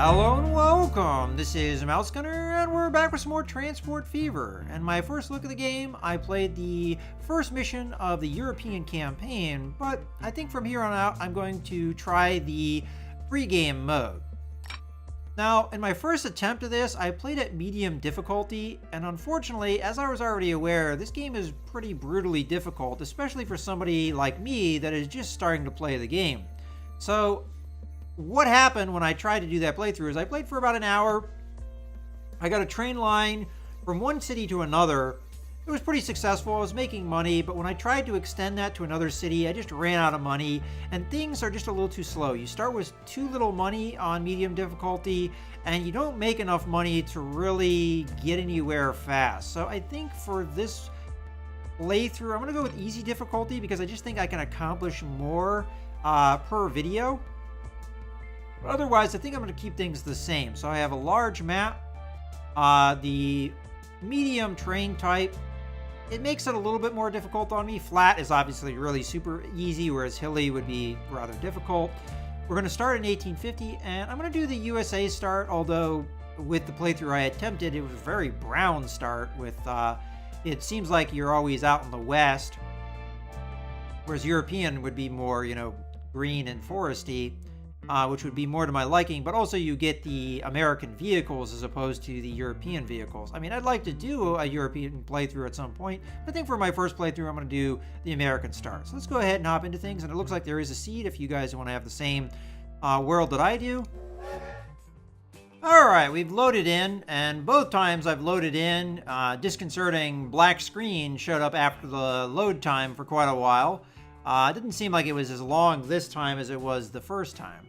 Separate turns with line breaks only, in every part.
Hello and welcome! This is Mouse Gunner, and we're back with some more Transport Fever. And my first look at the game, I played the first mission of the European campaign, but I think from here on out, I'm going to try the pre-game mode. Now, in my first attempt at this, I played at medium difficulty, and unfortunately, as I was already aware, this game is pretty brutally difficult, especially for somebody like me that is just starting to play the game. So, what happened when I tried to do that playthrough is I played for about an hour. I got a train line from one city to another. It was pretty successful. I was making money, but when I tried to extend that to another city, I just ran out of money, and things are just a little too slow. You start with too little money on medium difficulty, and you don't make enough money to really get anywhere fast. So I think for this playthrough, I'm going to go with easy difficulty because I just think I can accomplish more per video. But otherwise, I think I'm going to keep things the same. So I have a large map, the medium train type. It makes it a little bit more difficult on me. Flat is obviously really super easy, whereas hilly would be rather difficult. We're going to start in 1850, and I'm going to do the USA start, although with the playthrough I attempted, it was a very brown start with, it seems like you're always out in the west, whereas European would be more, green and foresty. Which would be more to my liking, but also you get the American vehicles as opposed to the European vehicles. I mean, I'd like to do a European playthrough at some point. I think for my first playthrough, I'm going to do the American start. So let's go ahead and hop into things, and it looks like there is a seed if you guys want to have the same world that I do. Alright, we've loaded in, and both times I've loaded in, disconcerting black screen showed up after the load time for quite a while. It didn't seem like it was as long this time as it was the first time.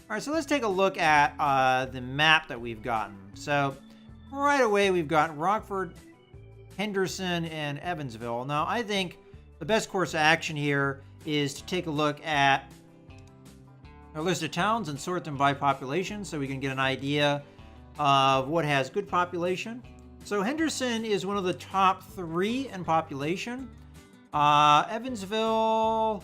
Alright, so let's take a look at the map that we've gotten. So, right away we've got Rockford, Henderson, and Evansville. Now, I think the best course of action here is to take a look at a list of towns and sort them by population so we can get an idea of what has good population. So, Henderson is one of the top 3 in population. Evansville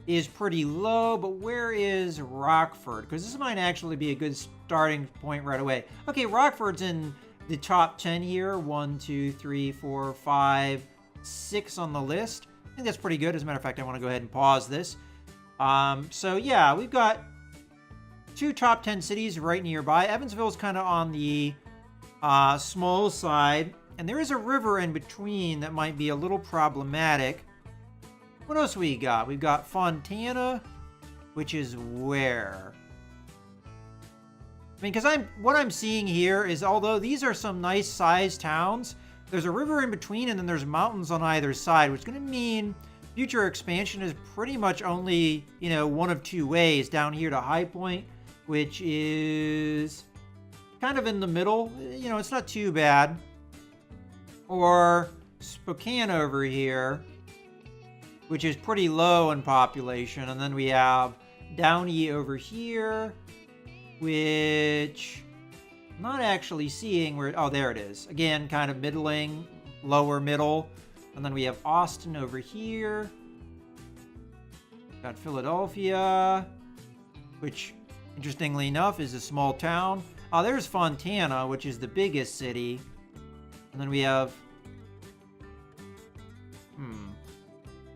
is pretty low, but where is Rockford? Because this might actually be a good starting point right away. Okay, Rockford's in the top 10 here. 1, 2, 3, 4, 5, 6 on the list. I think that's pretty good. As a matter of fact, I want to go ahead and pause this. So yeah, we've got 2 top 10 cities right nearby. Evansville's kind of on the small side, and there is a river in between that might be a little problematic. What else we got? We've got Fontana, which is where? I mean, because what I'm seeing here is, although these are some nice sized towns, there's a river in between and then there's mountains on either side, which is going to mean future expansion is pretty much only, one of 2 ways. Down here to High Point, which is kind of in the middle. It's not too bad. Or Spokane over here, which is pretty low in population. And then we have Downey over here, which I'm not actually seeing where... Oh, there it is. Again, kind of middling, lower middle. And then we have Austin over here. Got Philadelphia, which, interestingly enough, is a small town. Oh, there's Fontana, which is the biggest city. And then we have...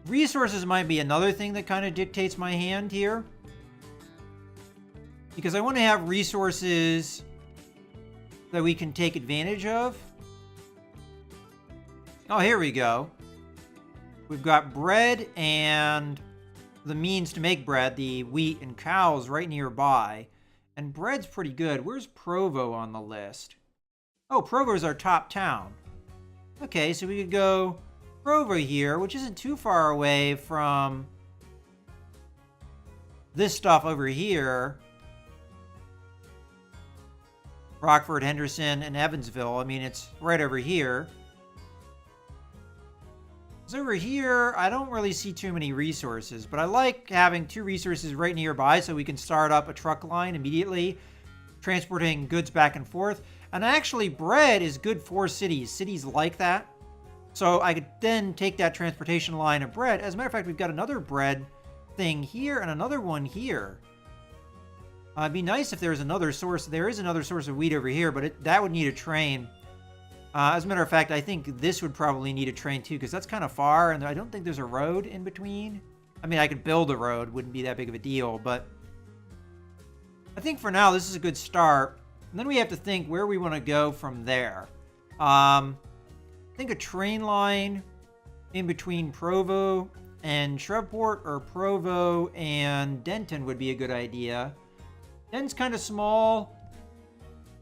Resources might be another thing that kind of dictates my hand here. Because I want to have resources that we can take advantage of. Oh, here we go. We've got bread and the means to make bread, the wheat and cows right nearby. And bread's pretty good. Where's Provo on the list? Oh, Provo's our top town. Okay, so we could go Provo here, which isn't too far away from this stuff over here. Rockford, Henderson, and Evansville. I mean, it's right over here. So over here, I don't really see too many resources, but I like having 2 resources right nearby so we can start up a truck line immediately, transporting goods back and forth. And actually, bread is good for cities. Cities like that. So I could then take that transportation line of bread. As a matter of fact, we've got another bread thing here and another one here. It'd be nice if there was another source. There is another source of wheat over here, but that would need a train. As a matter of fact, I think this would probably need a train too, because that's kind of far, and I don't think there's a road in between. I mean, I could build a road, wouldn't be that big of a deal, but I think for now this is a good start. And then we have to think where we want to go from there. I think a train line in between Provo and Shreveport, or Provo and Denton would be a good idea. Denton's kind of small.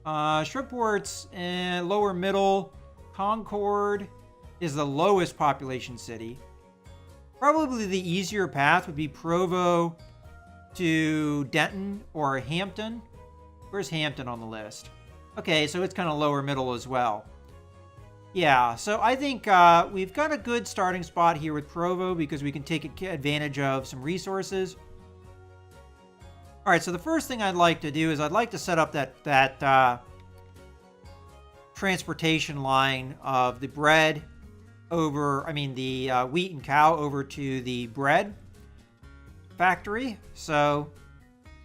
Shreveport's lower middle. Concord is the lowest population city. Probably the easier path would be Provo to Denton or Hampton. Where's Hampton on the list? Okay, so it's kind of lower middle as well. Yeah, so I think we've got a good starting spot here with Provo because we can take advantage of some resources. All right, so the first thing I'd like to do is I'd like to set up that transportation line of the bread over, the wheat and cow over to the bread factory. So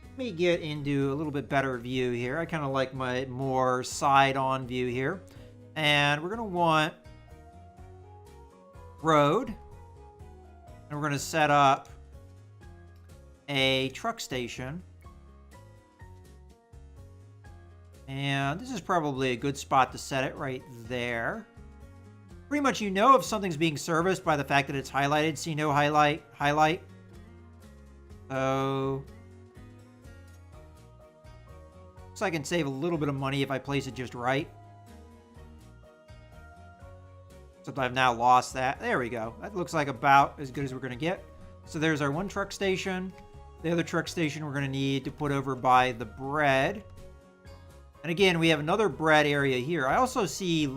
let me get into a little bit better view here. I kind of like my more side-on view here. And we're going to want road. And we're going to set up a truck station. And this is probably a good spot to set it right there. Pretty much you know if something's being serviced by the fact that it's highlighted. See, no highlight, highlight. So looks like I can save a little bit of money if I place it just right. Except I've now lost that. There we go. That looks like about as good as we're going to get. So there's our one truck station. The other truck station we're going to need to put over by the bread. And again, we have another bread area here. I also see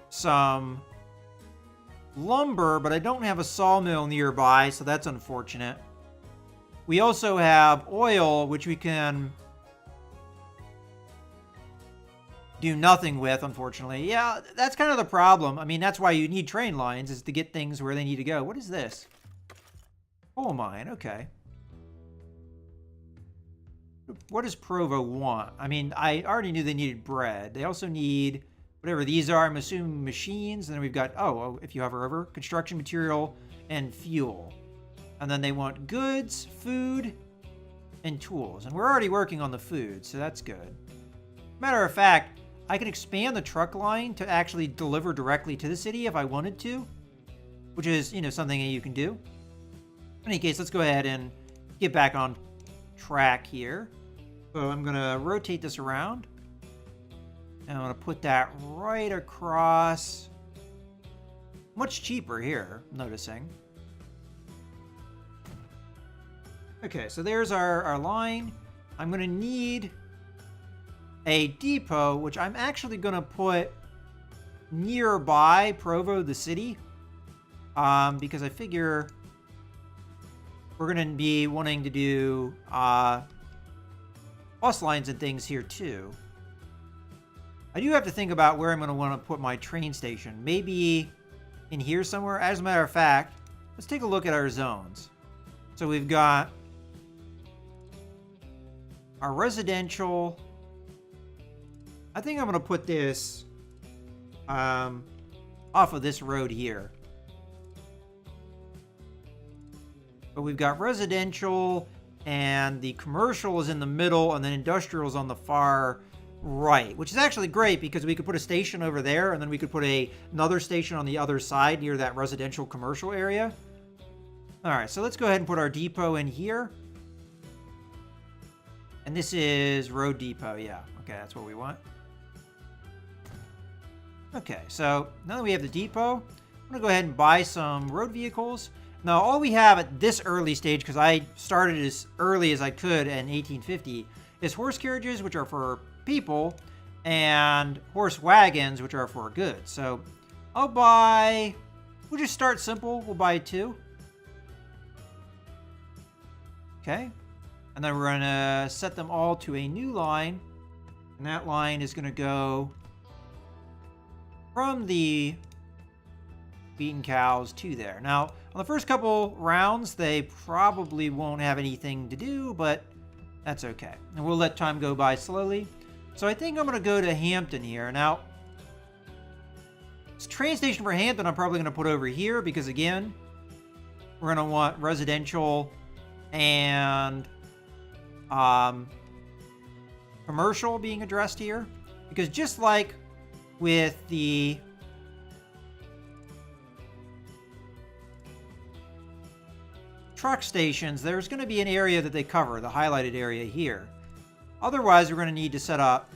some lumber, but I don't have a sawmill nearby, so that's unfortunate. We also have oil, which we can do nothing with, unfortunately. Yeah, that's kind of the problem. I mean, that's why you need train lines, is to get things where they need to go. What is this? Coal mine, okay. What does Provo want? I mean, I already knew they needed bread. They also need whatever these are, I'm assuming machines. And then we've got, if you hover over, construction material and fuel. And then they want goods, food, and tools. And we're already working on the food, so that's good. Matter of fact, I could expand the truck line to actually deliver directly to the city if I wanted to, which is, something that you can do. In any case, let's go ahead and get back on track here. So I'm going to rotate this around. And I'm going to put that right across. Much cheaper here, I'm noticing. Okay, so there's our line. I'm going to need a depot, which I'm actually going to put nearby Provo, the city, because I figure we're going to be wanting to do bus lines and things here too. I do have to think about where I'm going to want to put my train station. Maybe in here somewhere. As a matter of fact, let's take a look at our zones. So we've got our residential. I think I'm going to put this off of this road here. But we've got residential, and the commercial is in the middle, and then industrial is on the far right, which is actually great because we could put a station over there, and then we could put another station on the other side near that residential commercial area. All right, so let's go ahead and put our depot in here. And this is road depot, yeah. Okay, that's what we want. Okay, so now that we have the depot, I'm going to go ahead and buy some road vehicles. Now, all we have at this early stage, because I started as early as I could in 1850, is horse carriages, which are for people, and horse wagons, which are for goods. So we'll just start simple. We'll buy 2. Okay. And then we're going to set them all to a new line. And that line is going to go from the beaten cows to there. Now, on the first couple rounds, they probably won't have anything to do, but That's okay. And we'll let time go by slowly. So I think I'm going to go to Hampton here. Now, this train station for Hampton I'm probably going to put over here because, again, we're going to want residential and commercial being addressed here. Because just like with the truck stations, there's going to be an area that they cover, the highlighted area here. Otherwise, we're going to need to set up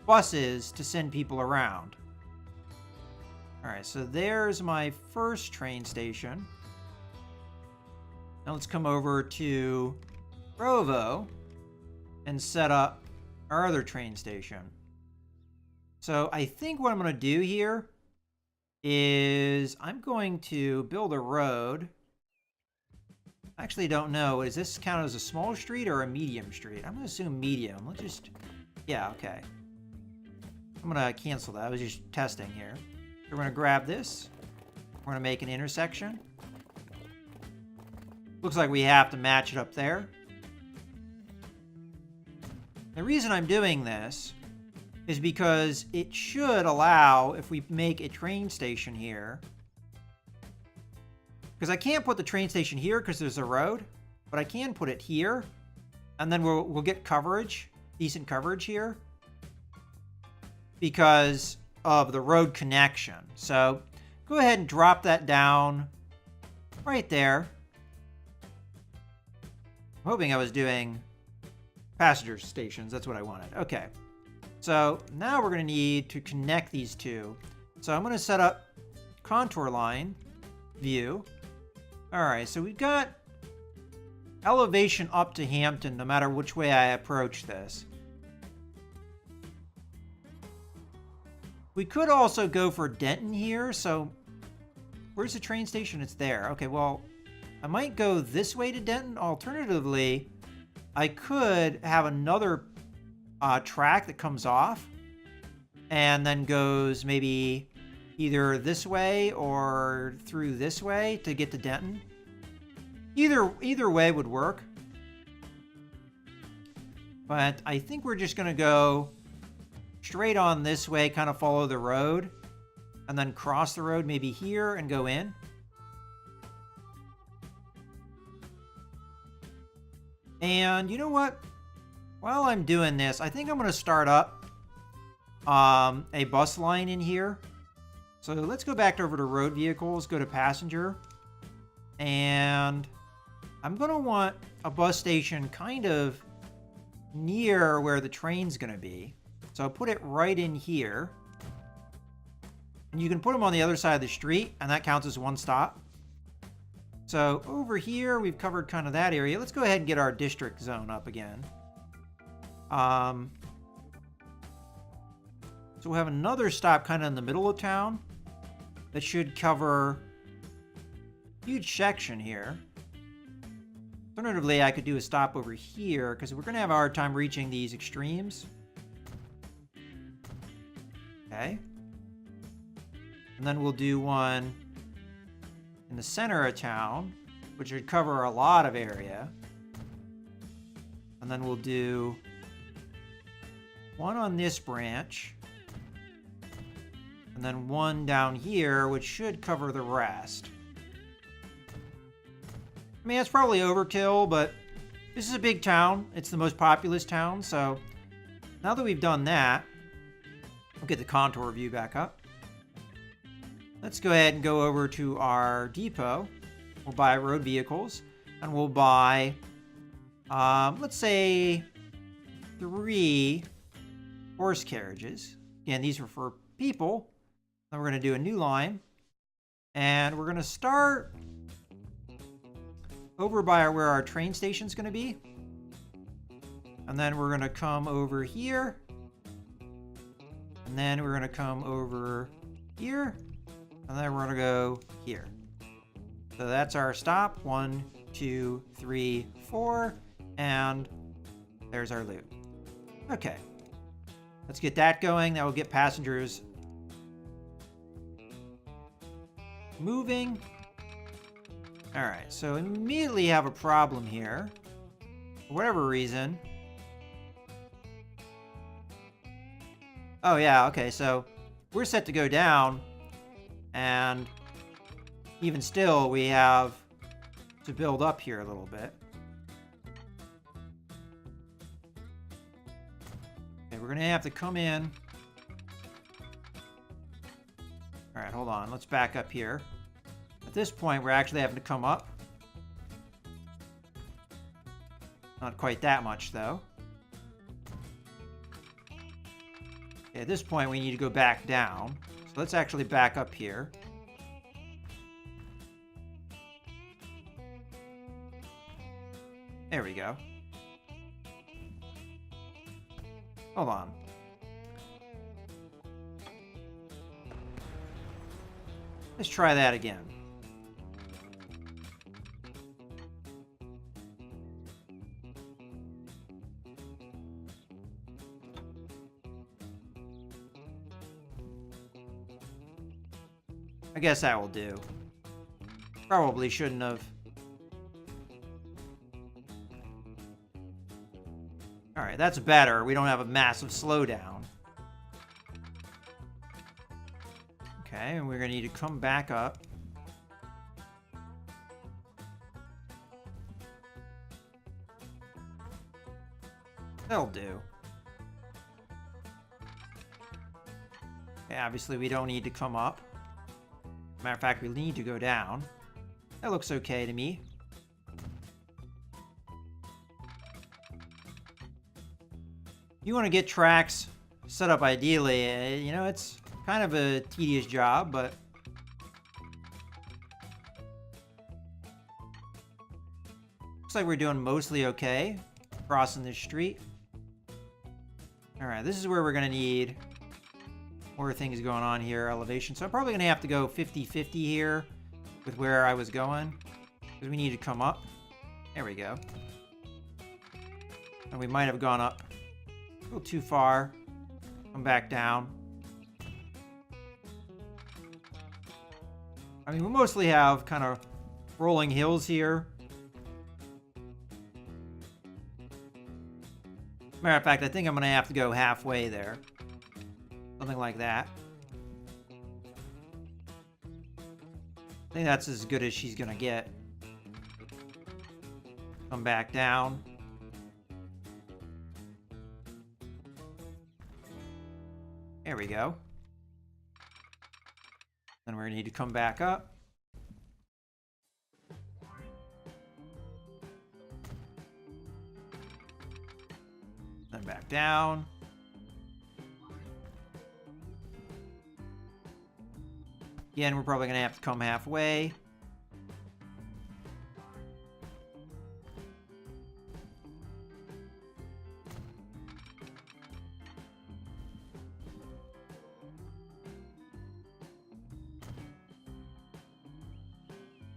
buses to send people around. All right, so there's my first train station. Now let's come over to Provo and set up our other train station. So I think what I'm going to do here is I'm going to build a road. I actually don't know. Does this count as a small street or a medium street? I'm going to assume medium. Let's just... Yeah, okay. I'm going to cancel that. I was just testing here. So we're going to grab this. We're going to make an intersection. Looks like we have to match it up there. The reason I'm doing this is because it should allow, if we make a train station here... Because I can't put the train station here because there's a road, but I can put it here, and then we'll get coverage, decent coverage here, because of the road connection. So go ahead and drop that down right there. I'm hoping I was doing passenger stations. That's what I wanted. Okay. So now we're going to need to connect these two. So I'm going to set up contour line view. All right, so we've got elevation up to Hampton no matter which way I approach this. We could also go for Denton here, so where's the train station? It's there. Okay, well, I might go this way to Denton. Alternatively, I could have another track that comes off and then goes maybe either this way or through this way to get to Denton. Either way would work. But I think we're just going to go straight on this way, kind of follow the road, and then cross the road maybe here and go in. And you know what? While I'm doing this, I think I'm going to start up a bus line in here. So let's go back over to road vehicles, go to passenger, and I'm going to want a bus station kind of near where the train's going to be. So I'll put it right in here. And you can put them on the other side of the street, and that counts as one stop. So over here, we've covered kind of that area. Let's go ahead and get our district zone up again. So we'll have another stop kind of in the middle of town. That should cover a huge section here. Alternatively, I could do a stop over here because we're going to have a hard time reaching these extremes. Okay. And then we'll do one in the center of town, which would cover a lot of area. And then we'll do one on this branch. And then one down here, which should cover the rest. I mean, that's probably overkill, but this is a big town. It's the most populous town, so now that we've done that, we'll get the contour view back up. Let's go ahead and go over to our depot. We'll buy road vehicles, and we'll buy, let's say, 3 horse carriages. Again, these are for people. Then we're going to do a new line. And we're going to start over by where our train station's going to be. And then we're going to come over here. And then we're going to come over here. And then we're going to go here. So that's our stop. 1, 2, 3, 4. And there's our loop. Okay. Let's get that going. That will get passengers moving. All right, so immediately have a problem here. For whatever reason. Oh yeah, okay, so we're set to go down, and even still we have to build up here a little bit. Okay, we're gonna have to come in. Alright, hold on, let's back up here. At this point, we're actually having to come up. Not quite that much, though. Okay, at this point, we need to go back down. So let's actually back up here. There we go. Hold on. Let's try that again. I guess that will do. Probably shouldn't have. Alright, that's better. We don't have a massive slowdown. Okay, and we're going to need to come back up. That'll do. Okay, obviously we don't need to come up. Matter of fact, we need to go down. That looks okay to me. You want to get tracks set up ideally. You know, it's kind of a tedious job, but looks like we're doing mostly okay crossing this street. Alright, this is where we're going to need more things going on here, elevation. So I'm probably going to have to go 50-50 here with where I was going, because we need to come up. There we go. And we might have gone up a little too far. Come back down. I mean, we mostly have kind of rolling hills here. Matter of fact, I think I'm going to have to go halfway there. Something like that. I think that's as good as she's going to get. Come back down. There we go. Then we're going to need to come back up. Then back down. Again, we're probably going to have to come halfway.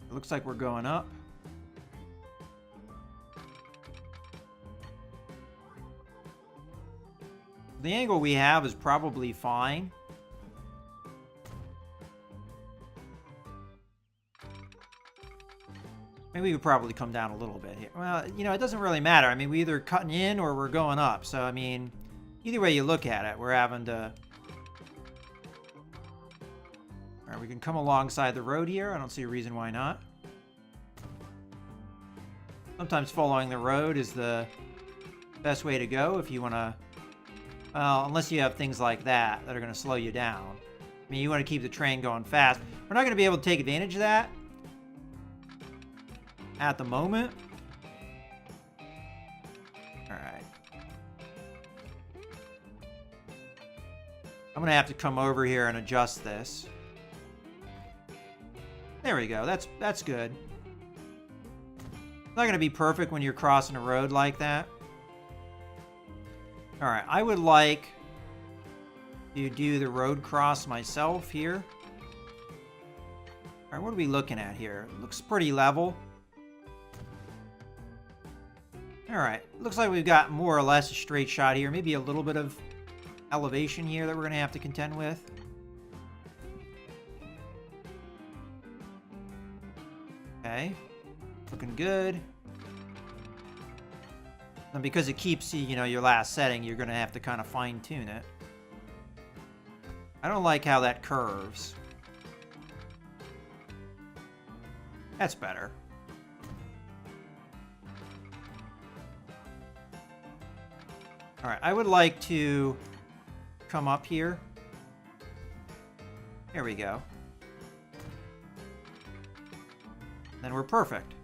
It looks like we're going up. The angle we have is probably fine. Maybe we could probably come down a little bit here. Well, you know, it doesn't really matter. I mean, we're either cutting in or we're going up. So, I mean, either way you look at it, we're having to... All right, we can come alongside the road here. I don't see a reason why not. Sometimes following the road is the best way to go if you want to... Well, unless you have things like that that are going to slow you down. I mean, you want to keep the train going fast. We're not going to be able to take advantage of that at the moment. Alright. I'm gonna have to come over here and adjust this. There we go. That's good. It's not gonna be perfect when you're crossing a road like that. Alright, I would like to do the road cross myself here. Alright, what are we looking at here? It looks pretty level. Alright, looks like we've got more or less a straight shot here. Maybe a little bit of elevation here that we're going to have to contend with. Okay, looking good. And because it keeps you know, your last setting, you're going to have to kind of fine-tune it. I don't like how that curves. That's better. All right, I would like to come up here. There we go. Then we're perfect.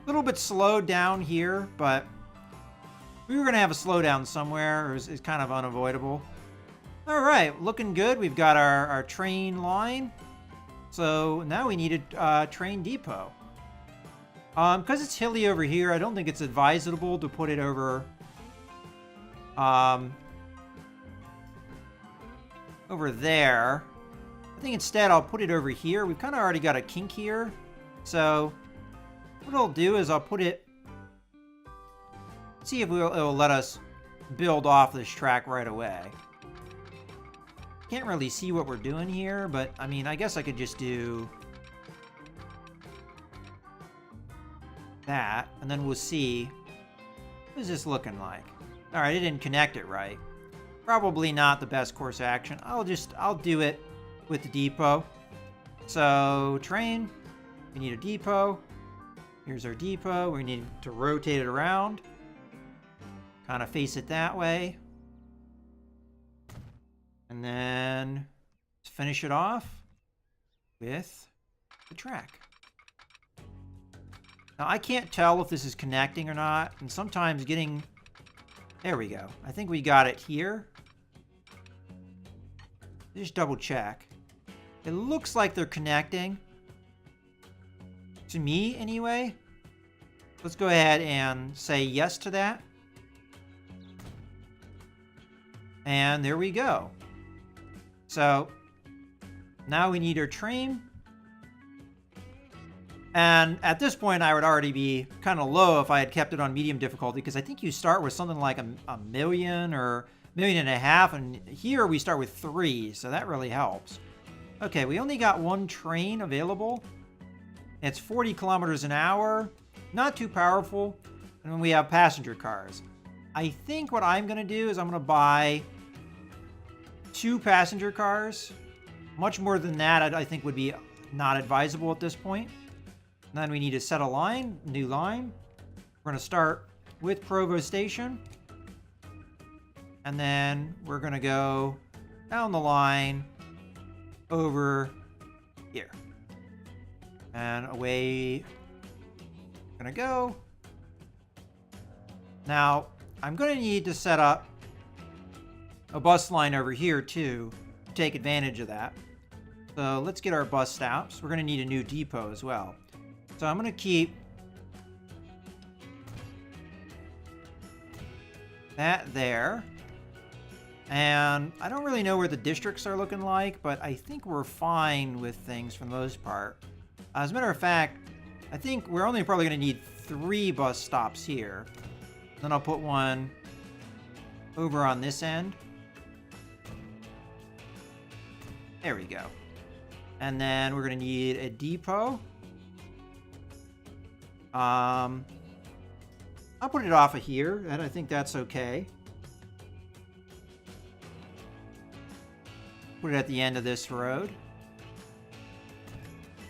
A little bit slowed down here, but we were going to have a slowdown somewhere. It's kind of unavoidable. All right, looking good. We've got our train line. So now we need a train depot. Because it's hilly over here, I don't think it's advisable to put it over... over there. I think instead I'll put it over here. We've kind of already got a kink here. So what I'll do is I'll put it... See if it'll let us build off this track right away. Can't really see what we're doing here, but I mean, I guess I could just do that, and then we'll see. What is this looking like? All right, it didn't connect it right. Probably not the best course of action. I'll do it with the depot. So train, we need a depot. Here's our depot. We need to rotate it around. Kind of face it that way. And then let's finish it off with the track. Now I can't tell if this is connecting or not, and sometimes getting... There we go. I think we got it here. Just double check. It looks like they're connecting. To me, anyway. Let's go ahead and say yes to that. And there we go. So now we need our train. And at this point, I would already be kind of low if I had kept it on medium difficulty, because I think you start with something like a million or $1.5 million, and here we start with 3, so that really helps. Okay, we only got one train available. It's 40 kilometers an hour, not too powerful, and then we have passenger cars. I think what I'm going to do is I'm going to buy 2 passenger cars. Much more than that, I think would be not advisable at this point. And then we need to set a line, new line. We're going to start with Provo Station. And then we're going to go down the line over here. And away we're going to go. Now, I'm going to need to set up a bus line over here too, to take advantage of that. So let's get our bus stops. We're going to need a new depot as well. So I'm going to keep that there. And I don't really know where the districts are looking like, but I think we're fine with things for the most part. As a matter of fact, I think we're only probably going to need 3 bus stops here. Then I'll put one over on this end. There we go. And then we're going to need a depot. I'll put it off of here, and I think that's okay. Put it at the end of this road.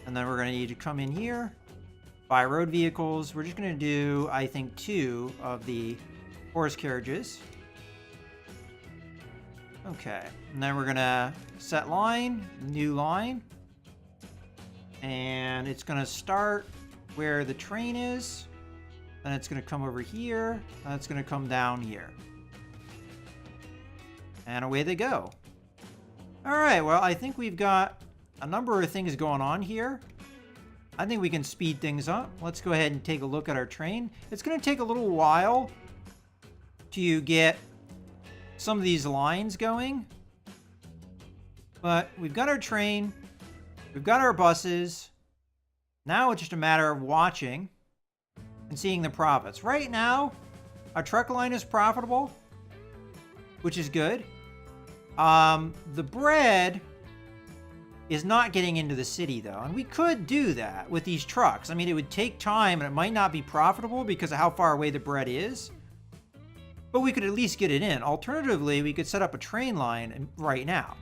And then we're going to need to come in here, buy road vehicles. We're just going to do, I think, 2 of the horse carriages. Okay, and then we're going to set line, new line. And it's going to start where the train is. Then it's going to come over here. And it's going to come down here. And away they go. All right, well, I think we've got a number of things going on here. I think we can speed things up. Let's go ahead and take a look at our train. It's going to take a little while to get some of these lines going. But we've got our train. We've got our buses. Now it's just a matter of watching and seeing the profits. Right now, our truck line is profitable, which is good. The bread is not getting into the city, though, and we could do that with these trucks. I mean, it would take time, and it might not be profitable because of how far away the bread is. But we could at least get it in. Alternatively, we could set up a train line right now.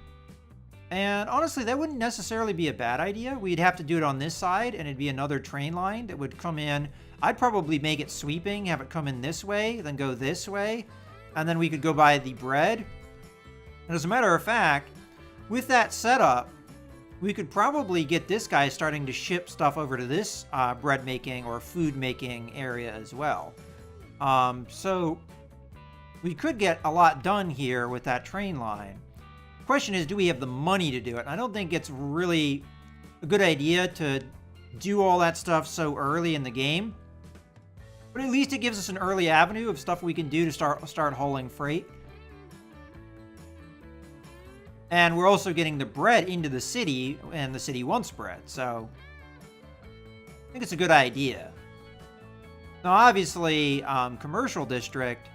And honestly, that wouldn't necessarily be a bad idea. We'd have to do it on this side, and it'd be another train line that would come in. I'd probably make it sweeping, have it come in this way, then go this way, and then we could go buy the bread. And as a matter of fact, with that setup, we could probably get this guy starting to ship stuff over to this bread making or food making area as well. So we could get a lot done here with that train line. Question is, do we have the money to do it? I don't think it's really a good idea to do all that stuff so early in the game, but at least it gives us an early avenue of stuff we can do to start hauling freight. And we're also getting the bread into the city, and the city wants bread, so I think it's a good idea. Now obviously, Commercial District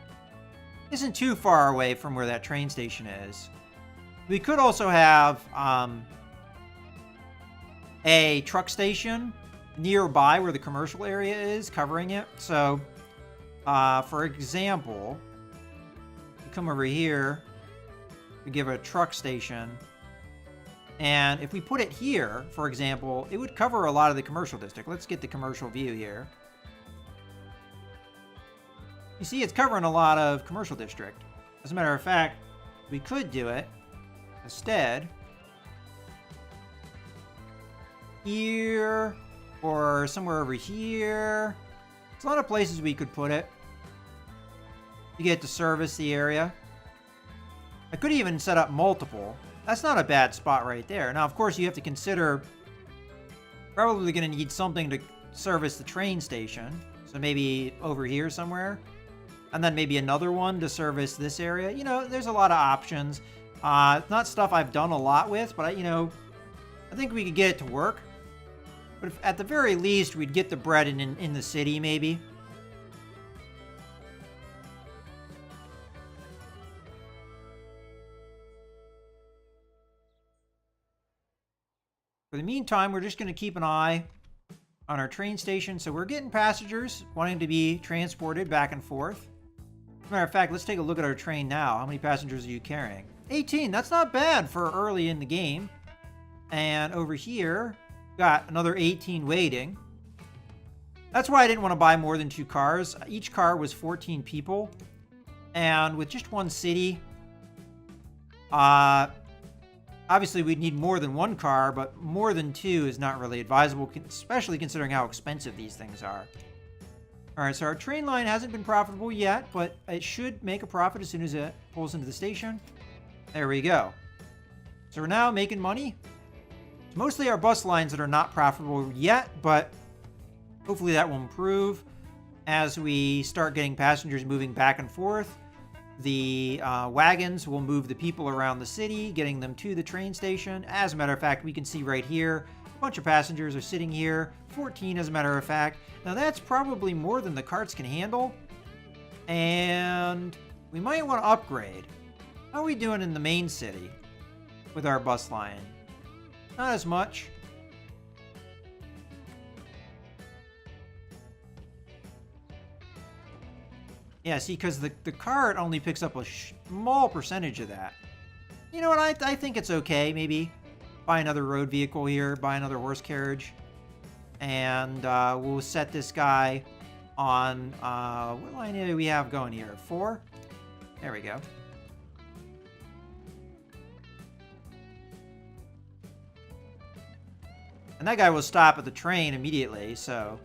isn't too far away from where that train station is. We could also have a truck station nearby where the commercial area is, covering it. So, for example, we come over here, we give a truck station, and if we put it here, for example, it would cover a lot of the commercial district. Let's get the commercial view here. You see, it's covering a lot of commercial district. As a matter of fact, we could do it instead here or somewhere over here. There's a lot of places we could put it to get to service the area. I could even set up multiple. That's not a bad spot right there. Now, of course, you have to consider probably going to need something to service the train station. So maybe over here somewhere. And then maybe another one to service this area. You know, there's a lot of options. Not stuff I've done a lot with, but I think we could get it to work. But if, at the very least, we'd get the bread in the city, maybe. For the meantime, we're just going to keep an eye on our train station. So we're getting passengers wanting to be transported back and forth. As a matter of fact, let's take a look at our train now. How many passengers are you carrying? 18. That's not bad for early in the game. And over here, got another 18 waiting. That's why I didn't want to buy more than 2 cars. Each car was 14 people. And with just one city, obviously we'd need more than 1 car, but more than 2 is not really advisable, especially considering how expensive these things are. Alright, so our train line hasn't been profitable yet, but it should make a profit as soon as it pulls into the station. There we go. So we're now making money. It's mostly our bus lines that are not profitable yet, but hopefully that will improve as we start getting passengers moving back and forth. The wagons will move the people around the city, getting them to the train station. As a matter of fact, we can see right here, a bunch of passengers are sitting here. 14 as a matter of fact. Now that's probably more than the carts can handle. And we might want to upgrade. How are we doing in the main city with our bus line? Not as much. Yeah, see, because the cart only picks up a small percentage of that. You know what, I think it's okay, maybe. Buy another road vehicle here, buy another horse carriage. And we'll set this guy on, what line do we have going here? 4? There we go. And that guy will stop at the train immediately, so...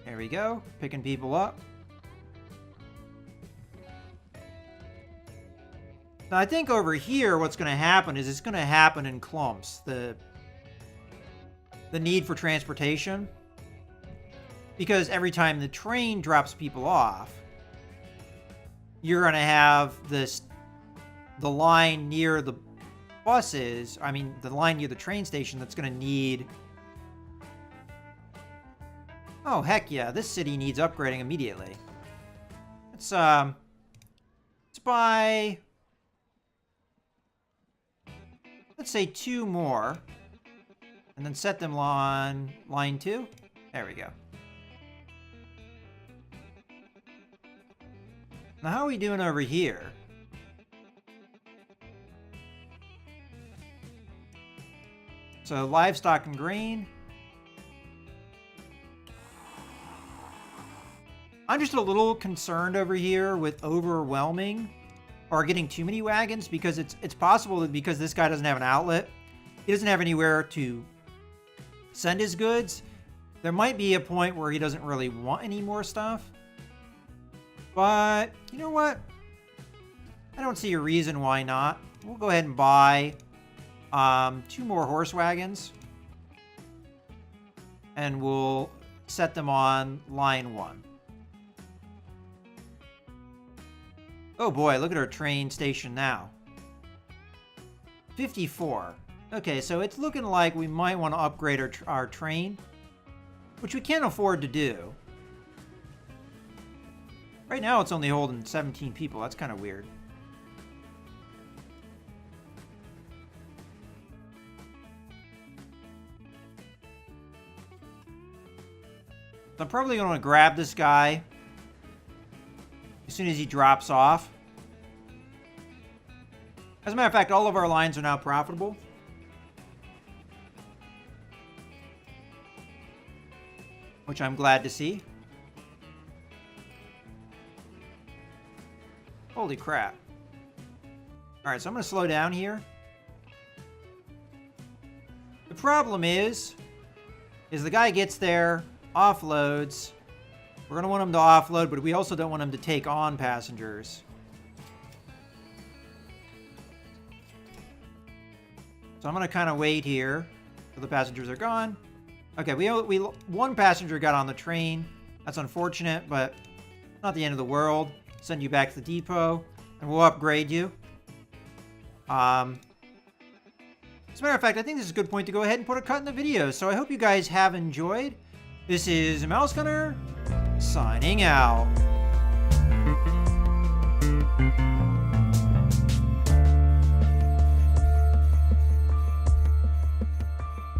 There we go, picking people up. Now I think over here what's going to happen is it's going to happen in clumps. The need for transportation. Because every time the train drops people off, you're going to have the line near the buses, the line near the train station that's going to need... Oh, heck yeah, this city needs upgrading immediately. Let's buy... Let's say 2 more. And then set them on line 2. There we go. Now, how are we doing over here? So, livestock and grain. I'm just a little concerned over here with overwhelming or getting too many wagons, because it's possible that because this guy doesn't have an outlet, he doesn't have anywhere to send his goods, there might be a point where he doesn't really want any more stuff. But you know what? I don't see a reason why not. We'll go ahead and buy 2 more horse wagons, and we'll set them on line 1. Oh boy, look at our train station now. 54. Okay, so it's looking like we might want to upgrade our train, which we can't afford to do. Right now it's only holding 17 people. That's kind of weird. So I'm probably going to grab this guy as soon as he drops off. As a matter of fact, all of our lines are now profitable. Which I'm glad to see. Holy crap. Alright, so I'm going to slow down here. The problem is the guy gets there, offloads. We're going to want him to offload, but we also don't want him to take on passengers. So I'm going to kind of wait here till the passengers are gone. Okay, one passenger got on the train. That's unfortunate, but not the end of the world. Send you back to the depot, and we'll upgrade you. As a matter of fact, I think this is a good point to go ahead and put a cut in the video. So I hope you guys have enjoyed. This is Mouse Gunner, signing out.